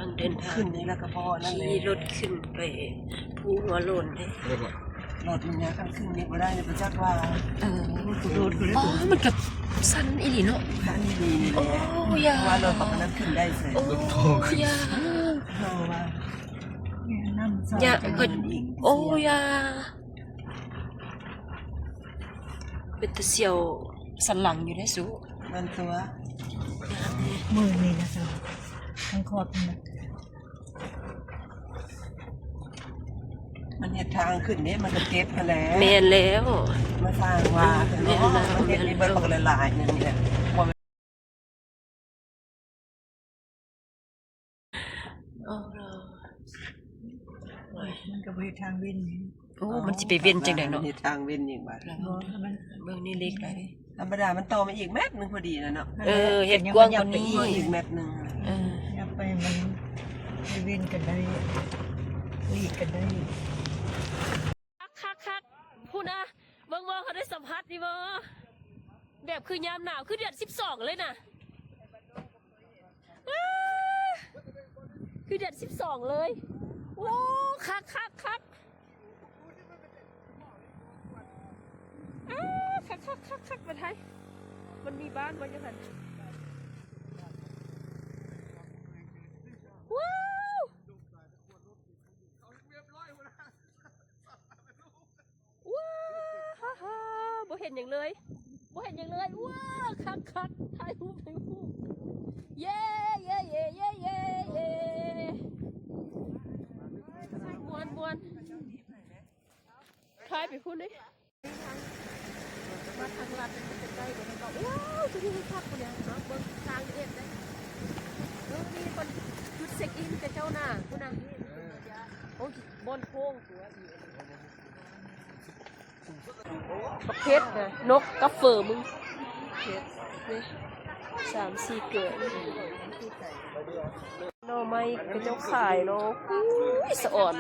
ลังเดินทาง ขึ้นนี่แล้วก็พอนั่นเลย ขี่รถขึ้นไปภูหัวโลนเลย รถมันยากขึ้นนี่บ่ได้เนี่ยประจักษ์ว่าโดดคือได้ อ๋อมันกับสั้นอีหลีเนาะ ด้านดีนี่แห โอ้ ละ ยา ว่ารถของนั้นขึ้นได้สิ โอ้ยา เพราะว่าน้ำซอย ยา จะ ก็ เงินอีก โอ้ยาเป็นตะเสียวสันหลังอยู่ได้สู มันตัว มือนี่นะจ๊ะทั้งขอบนะ มันเห็ดทางขึ้นนี่มันก็เก็บมาแล้ว แมนแล้ว มาสร้างว่าเนาะมันเห็ดนี่เบิดปกละลายนึงเนี่ยบ่ โอ้ มันก็บริทางวินนี่ โอ้มันสิไปเวียนจังได๋เนาะ เห็ดทางเว้นอีกบาด มัน เบิ่งนี่เล็กเลย ธรรมดามันโตมาอีกเม็ดนึงพอดีนะเนาะ เฮ็ดกว้างกว่านี้ อีกเม็ดนึง อยากไปมันไปวินกันได้รีดกันได้ คักพูดนะเบิ่งเขาได้สัมผัสดิบ่แบบคือยามหนาวคือเดือน12เลยน่ะคือเดือน12เลยโอ้คักคักมาไทยมันมีบ้านบ่จังซั่นว้าวว้าวฮ่าบ่เห็นอย่างเลยว้าวคักถ่ายรูปเย้มวนถ่ายไปพูดดิมาทางลัดมันจะใกล้กว่านั้นก็ว้าวจะมีภาพคนเนี้ยเนาะเบิ่งทางเอ็ดเลยมีคนจุดเช็คอินกับเจ้าหน้าคุณน่ะโอ้ยบนโค้งประเภทนะนกกระเฟอมึงนี่3-4เกิดหน่อไม้กระเจ้าขายเนาะอุ้ยสะอ่อน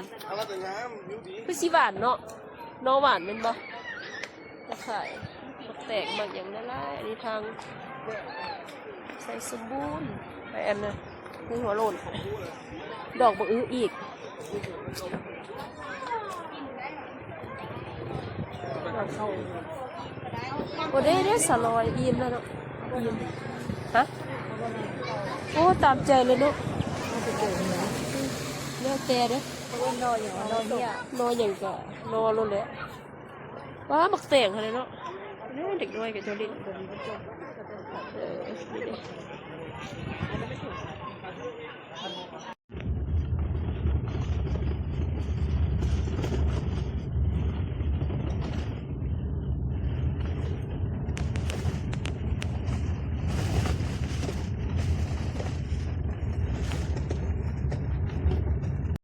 คือสิหวานเนาะหน่อหวานเป็นบ่จะขายแตกมากอย่างนั้นละอันนี้ทางใส่สมบูรณ์ไปอันน่ะนี่หัวโลนดอกบะอื้ออีกโอ้ได้สลอยอิ่มแล้วเนาะอิ่มฮะโอ้ตามใจเลยเนาะเลือกแต่เด้อน อนอย่างนอนเนี่ย นอนอย่างก็นอนเลยแหละว้าบักแต่งอะไรเนาะเด็กน้อยกับเจ้าลิ้น